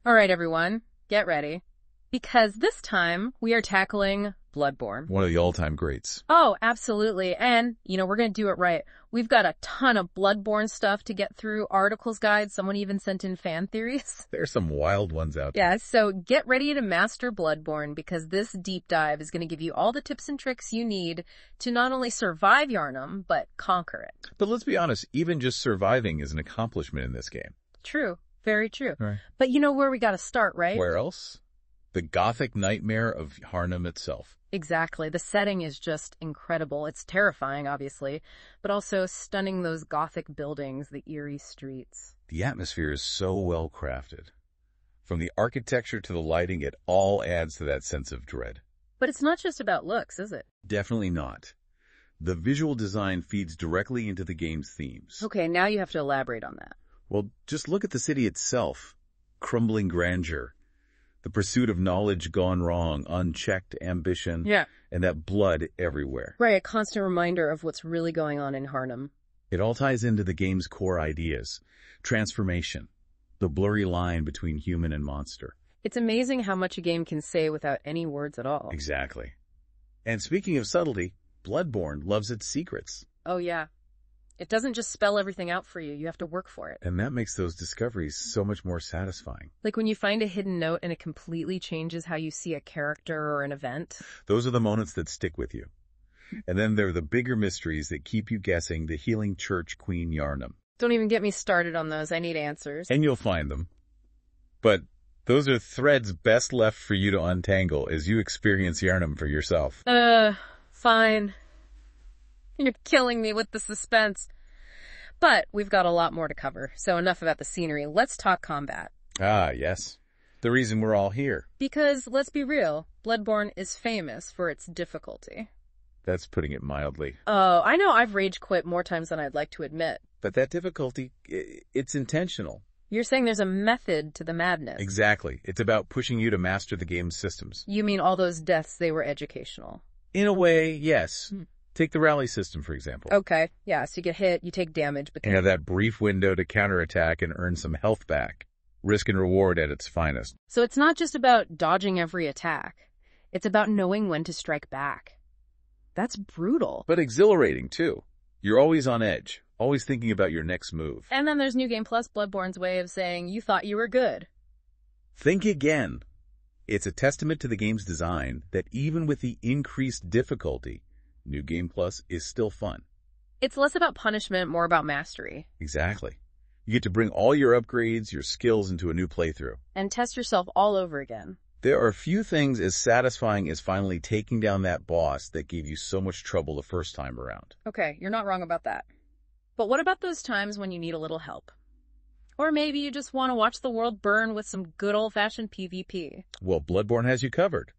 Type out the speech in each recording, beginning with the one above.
All right, everyone, get ready. Because this time, we are tackling Bloodborne. One of the all-time greats. Oh, absolutely. And, we're going to do it right. We've got a ton of Bloodborne stuff to get through, articles, guides. Someone even sent in fan theories. There's some wild ones out there. Yeah, so get ready to master Bloodborne because this deep dive is going to give you all the tips and tricks you need to not only survive Yharnam, but conquer it. But let's be honest, even just surviving is an accomplishment in this game. True. Very true. Right. But you know where we got to start, right? Where else? The gothic nightmare of Yharnam itself. Exactly. The setting is just incredible. It's terrifying, obviously, but also stunning, those gothic buildings, the eerie streets. The atmosphere is so well crafted. From the architecture to the lighting, it all adds to that sense of dread. But it's not just about looks, is it? Definitely not. The visual design feeds directly into the game's themes. Okay, now you have to elaborate on that. Well, just look at the city itself. Crumbling grandeur. The pursuit of knowledge gone wrong, unchecked ambition, and that blood everywhere. Right, a constant reminder of what's really going on in Yharnam. It all ties into the game's core ideas. Transformation. The blurry line between human and monster. It's amazing how much a game can say without any words at all. Exactly. And speaking of subtlety, Bloodborne loves its secrets. Oh, yeah. It doesn't just spell everything out for you. You have to work for it. And that makes those discoveries so much more satisfying. Like when you find a hidden note and it completely changes how you see a character or an event. Those are the moments that stick with you. And then there are the bigger mysteries that keep you guessing the healing church Queen Yharnam. Don't even get me started on those. I need answers. And you'll find them. But those are threads best left for you to untangle as you experience Yharnam for yourself. Fine. You're killing me with the suspense. But we've got a lot more to cover, so enough about the scenery. Let's talk combat. Ah, yes. The reason we're all here. Because, let's be real, Bloodborne is famous for its difficulty. That's putting it mildly. Oh, I know I've rage quit more times than I'd like to admit. But that difficulty, it's intentional. You're saying there's a method to the madness. Exactly. It's about pushing you to master the game's systems. You mean all those deaths, they were educational? In a way, yes. Take the rally system, for example. Okay, yeah, so you get hit, you take damage, but you have that brief window to counterattack and earn some health back. Risk and reward at its finest. So it's not just about dodging every attack. It's about knowing when to strike back. That's brutal. But exhilarating, too. You're always on edge, always thinking about your next move. And then there's New Game Plus, Bloodborne's way of saying you thought you were good. Think again. It's a testament to the game's design that even with the increased difficulty, New Game Plus is still fun. It's less about punishment, more about mastery. Exactly. You get to bring all your upgrades, your skills into a new playthrough. And test yourself all over again. There are few things as satisfying as finally taking down that boss that gave you so much trouble the first time around. Okay, you're not wrong about that. But what about those times when you need a little help? Or maybe you just want to watch the world burn with some good old-fashioned PvP. Well, Bloodborne has you covered.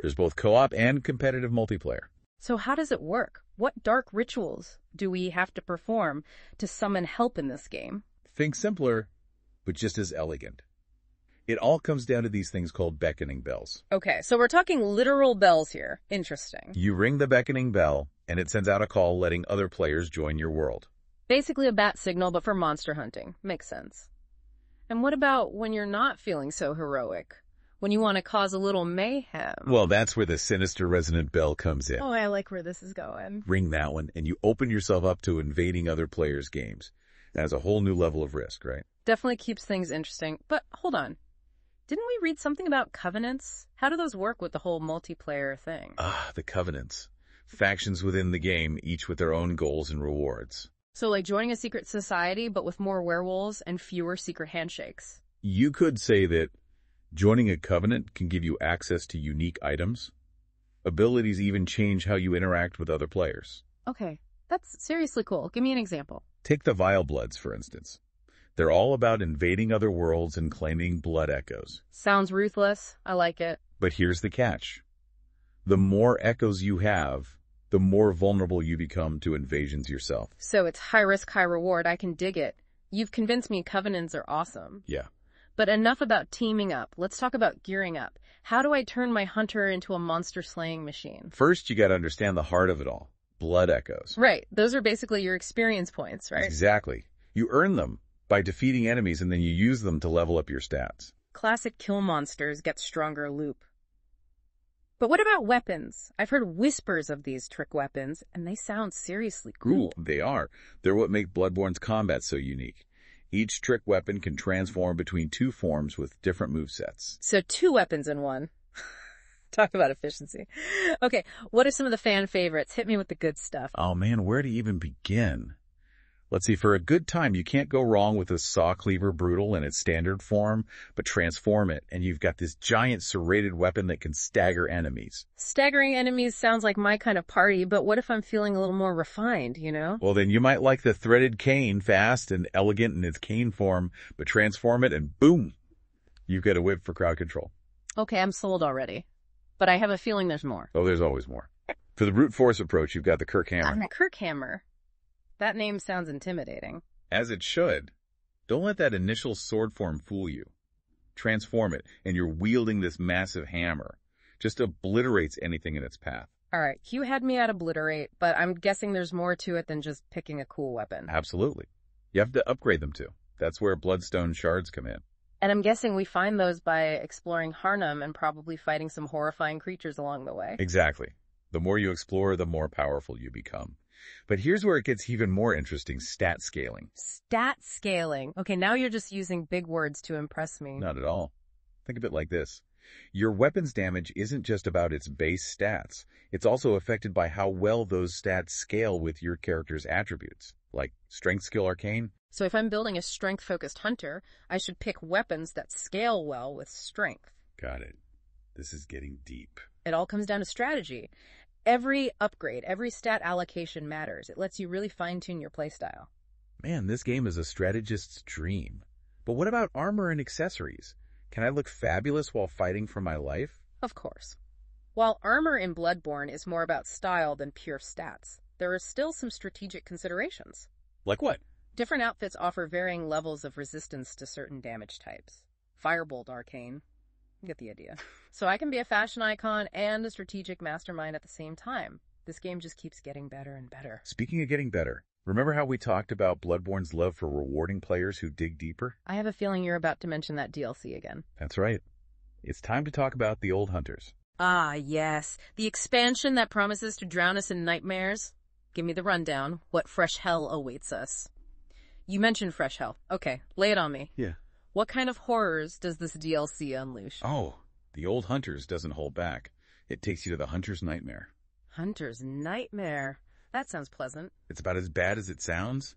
There's both co-op and competitive multiplayer. So how does it work? What dark rituals do we have to perform to summon help in this game? Think simpler, but just as elegant. It all comes down to these things called beckoning bells. Okay, so we're talking literal bells here. Interesting. You ring the beckoning bell, and it sends out a call letting other players join your world. Basically a bat signal, but for monster hunting. Makes sense. And what about when you're not feeling so heroic? When you want to cause a little mayhem? Well, that's where the sinister resonant bell comes in. Oh, I like where this is going. Ring that one, and you open yourself up to invading other players' games. That's a whole new level of risk, right? Definitely keeps things interesting. But hold on. Didn't we read something about covenants? How do those work with the whole multiplayer thing? The covenants. Factions within the game, each with their own goals and rewards. So like joining a secret society, but with more werewolves and fewer secret handshakes. You could say that joining a covenant can give you access to unique items. Abilities even change how you interact with other players. Okay, that's seriously cool. Give me an example. Take the Vile Bloods, for instance. They're all about invading other worlds and claiming blood echoes. Sounds ruthless. I like it. But here's the catch. The more echoes you have, the more vulnerable you become to invasions yourself. So it's high risk, high reward. I can dig it. You've convinced me covenants are awesome. Yeah. But enough about teaming up. Let's talk about gearing up. How do I turn my hunter into a monster-slaying machine? First, you gotta understand the heart of it all. Blood echoes. Right. Those are basically your experience points, right? Exactly. You earn them by defeating enemies, and then you use them to level up your stats. Classic kill monsters get stronger loop. But what about weapons? I've heard whispers of these trick weapons, and they sound seriously cool. Ooh, they are. They're what make Bloodborne's combat so unique. Each trick weapon can transform between two forms with different movesets. So 2 weapons in one. Talk about efficiency. Okay, what are some of the fan favorites? Hit me with the good stuff. Oh man, where to even begin? Let's see, for a good time, you can't go wrong with a Saw Cleaver Brutal in its standard form, but transform it, and you've got this giant serrated weapon that can stagger enemies. Staggering enemies sounds like my kind of party, but what if I'm feeling a little more refined, you know? Well, then you might like the Threaded Cane, fast and elegant in its cane form, but transform it and boom, you've got a whip for crowd control. Okay, I'm sold already. But I have a feeling there's more. Oh, there's always more. For the brute force approach, you've got the Kirk Hammer. The Kirk Hammer. That name sounds intimidating. As it should. Don't let that initial sword form fool you. Transform it, and you're wielding this massive hammer. Just obliterates anything in its path. All right, you had me at obliterate, but I'm guessing there's more to it than just picking a cool weapon. Absolutely. You have to upgrade them too. That's where bloodstone shards come in. And I'm guessing we find those by exploring Yharnam and probably fighting some horrifying creatures along the way. Exactly. The more you explore, the more powerful you become. But here's where it gets even more interesting, stat scaling. Stat scaling. Okay, now you're just using big words to impress me. Not at all. Think of it like this. Your weapon's damage isn't just about its base stats. It's also affected by how well those stats scale with your character's attributes, like Strength Skill Arcane. So if I'm building a strength-focused hunter, I should pick weapons that scale well with strength. Got it. This is getting deep. It all comes down to strategy. Every upgrade, every stat allocation matters. It lets you really fine-tune your playstyle. Man, this game is a strategist's dream. But what about armor and accessories? Can I look fabulous while fighting for my life? Of course. While armor in Bloodborne is more about style than pure stats, there are still some strategic considerations. Like what? Different outfits offer varying levels of resistance to certain damage types. Firebolt Arcane. You get the idea. So I can be a fashion icon and a strategic mastermind at the same time. This game just keeps getting better and better. Speaking of getting better, remember how we talked about Bloodborne's love for rewarding players who dig deeper? I have a feeling you're about to mention that DLC again. That's right. It's time to talk about the Old Hunters. Ah, yes. The expansion that promises to drown us in nightmares. Give me the rundown. What fresh hell awaits us? You mentioned fresh hell. Okay, lay it on me. Yeah. What kind of horrors does this DLC unleash? Oh, the Old Hunters doesn't hold back. It takes you to the Hunter's Nightmare. Hunter's Nightmare? That sounds pleasant. It's about as bad as it sounds.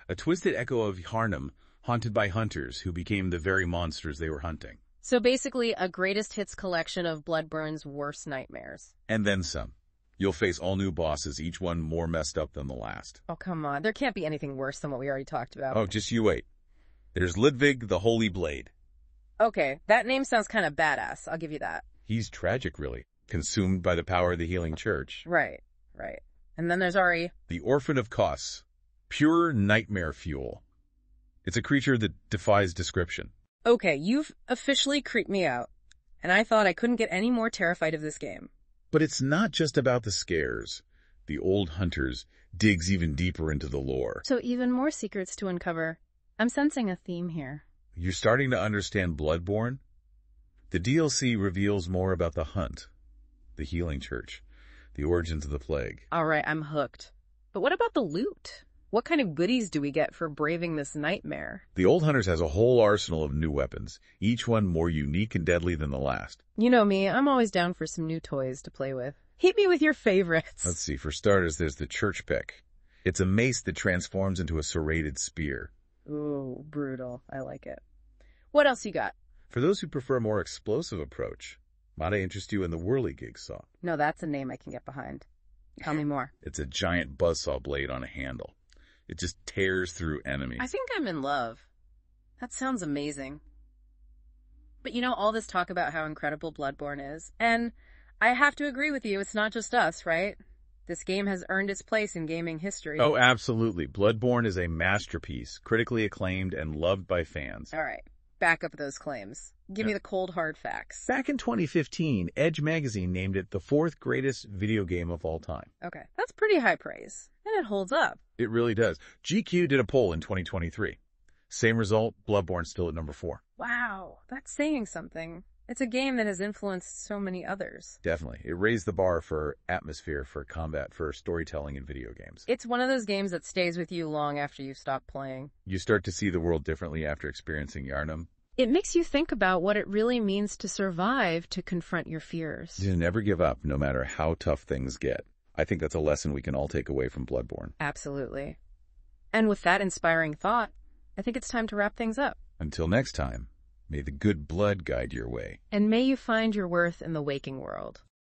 A twisted echo of Yharnam, haunted by hunters who became the very monsters they were hunting. So basically a greatest hits collection of Bloodborne's worst nightmares. And then some. You'll face all new bosses, each one more messed up than the last. Oh, come on. There can't be anything worse than what we already talked about. Oh, just you wait. There's Ludwig the Holy Blade. Okay, that name sounds kind of badass. I'll give you that. He's tragic, really. Consumed by the power of the healing church. Right. And then there's Ari. The Orphan of Kos. Pure nightmare fuel. It's a creature that defies description. Okay, you've officially creeped me out. And I thought I couldn't get any more terrified of this game. But it's not just about the scares. The Old Hunters digs even deeper into the lore. So even more secrets to uncover. I'm sensing a theme here. You're starting to understand Bloodborne? The DLC reveals more about the hunt, the healing church, the origins of the plague. All right, I'm hooked. But what about the loot? What kind of goodies do we get for braving this nightmare? The Old Hunters has a whole arsenal of new weapons, each one more unique and deadly than the last. You know me, I'm always down for some new toys to play with. Hit me with your favorites. Let's see, for starters, there's the church pick. It's a mace that transforms into a serrated spear. Ooh, brutal. I like it. What else you got? For those who prefer a more explosive approach, might I interest you in the Whirligig Saw? No, that's a name I can get behind. Tell me more. It's a giant buzzsaw blade on a handle. It just tears through enemies. I think I'm in love. That sounds amazing. But you know, all this talk about how incredible Bloodborne is, and I have to agree with you, it's not just us, right? This game has earned its place in gaming history. Oh, absolutely. Bloodborne is a masterpiece, critically acclaimed and loved by fans. All right. Back up those claims. Give me the cold, hard facts. Back in 2015, Edge magazine named it the 4th greatest video game of all time. Okay. That's pretty high praise. And it holds up. It really does. GQ did a poll in 2023. Same result, Bloodborne still at number 4. Wow, that's saying something. It's a game that has influenced so many others. Definitely. It raised the bar for atmosphere, for combat, for storytelling in video games. It's one of those games that stays with you long after you stop playing. You start to see the world differently after experiencing Yharnam. It makes you think about what it really means to survive, to confront your fears. To never give up, no matter how tough things get. I think that's a lesson we can all take away from Bloodborne. Absolutely. And with that inspiring thought, I think it's time to wrap things up. Until next time, may the good blood guide your way. And may you find your worth in the waking world.